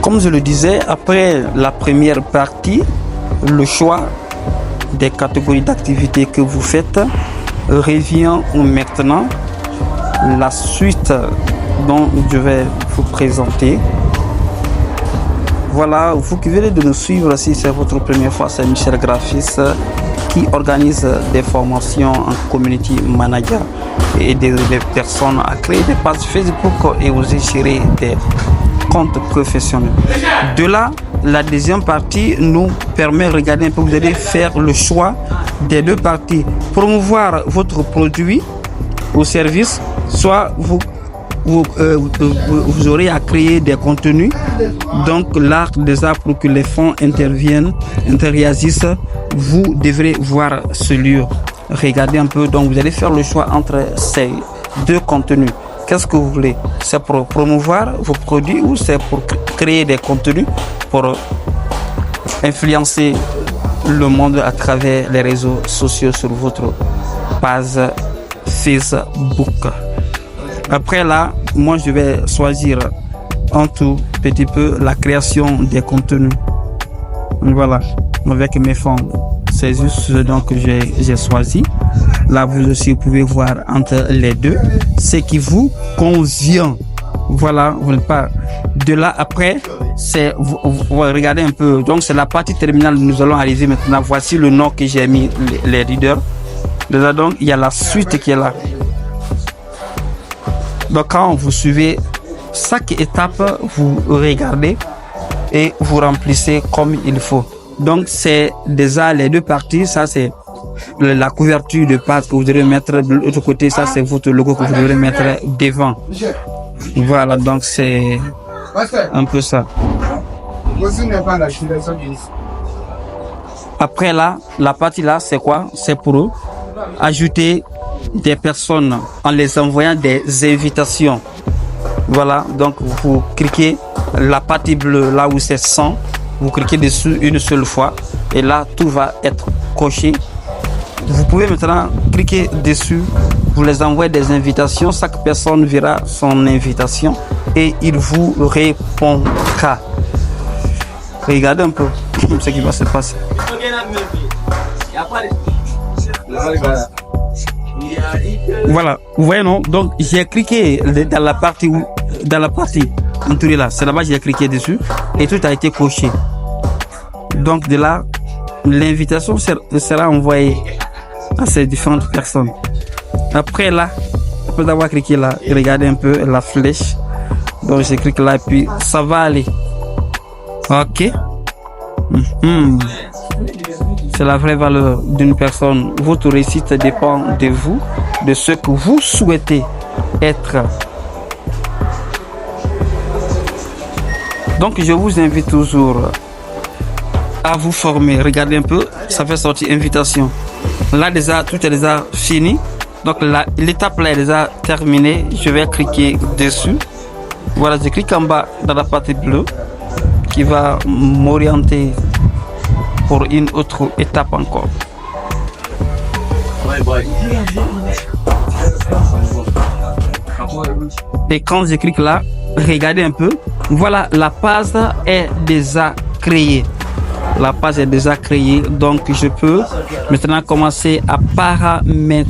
Comme je le disais, après la première partie, le choix des catégories d'activités que vous faites revient maintenant la suite dont je vais vous présenter. Voilà, vous qui venez de nous suivre, si c'est votre première fois, c'est Michel Graphis qui organise des formations en community manager et aider les personnes à créer des pages Facebook et oser gérer des comptes professionnels. De là, la deuxième partie nous permet de regarder un peu, vous allez faire le choix des deux parties. Promouvoir votre produit ou service, soit vous aurez à créer des contenus. Donc l'art des arts pour que les fonds interagissent, vous devrez voir ce lieu. Regardez un peu, donc vous allez faire le choix entre ces deux contenus. Qu'est-ce que vous voulez? C'est pour promouvoir vos produits ou c'est pour créer des contenus pour influencer le monde à travers les réseaux sociaux sur votre page Facebook? Après là, moi je vais choisir en tout petit peu la création des contenus. Voilà, avec mes fonds, c'est juste ce que j'ai choisi. Là, vous aussi pouvez voir entre les deux ce qui vous convient. Voilà, vous n'êtes pas de là. Après, c'est vous regardez un peu. Donc c'est la partie terminale. Nous allons arriver maintenant. Voici le nom que j'ai mis les leaders. Déjà donc il y a la suite qui est là. Donc quand vous suivez chaque étape, vous regardez et vous remplissez comme il faut. Donc c'est déjà les deux parties. Ça c'est la couverture de page que vous devez mettre de l'autre côté. Ça c'est votre logo que vous devrez mettre devant. Voilà, donc c'est un peu ça. Après là, la partie là c'est quoi? C'est pour ajouter des personnes en les envoyant des invitations. Voilà, donc vous cliquez la partie bleue là où c'est 100, vous cliquez dessus une seule fois et là tout va être coché. Vous pouvez maintenant cliquer dessus, vous les envoyez des invitations, chaque personne verra son invitation et il vous répondra. Regardez un peu ce qui va se passer. Voilà, vous voyez non? Donc j'ai cliqué dans la partie entourée là, c'est là-bas j'ai cliqué dessus et tout a été coché. Donc de là, l'invitation sera envoyée à ces différentes personnes. Après là, après avoir cliqué là, regardez un peu la flèche. Donc je clique là et puis ça va aller. Ok. C'est la vraie valeur d'une personne. Votre réussite dépend de vous, de ce que vous souhaitez être. Donc je vous invite toujours à vous former. Regardez un peu, ça fait sortir invitation. Là déjà, tout est déjà fini. Donc l'étape là est déjà terminée. Je vais cliquer dessus. Voilà, je clique en bas dans la partie bleue qui va m'orienter pour une autre étape encore. Et quand je clique là, regardez un peu. Voilà, la page est déjà créée. La page est déjà créée, donc je peux maintenant commencer à paramétrer.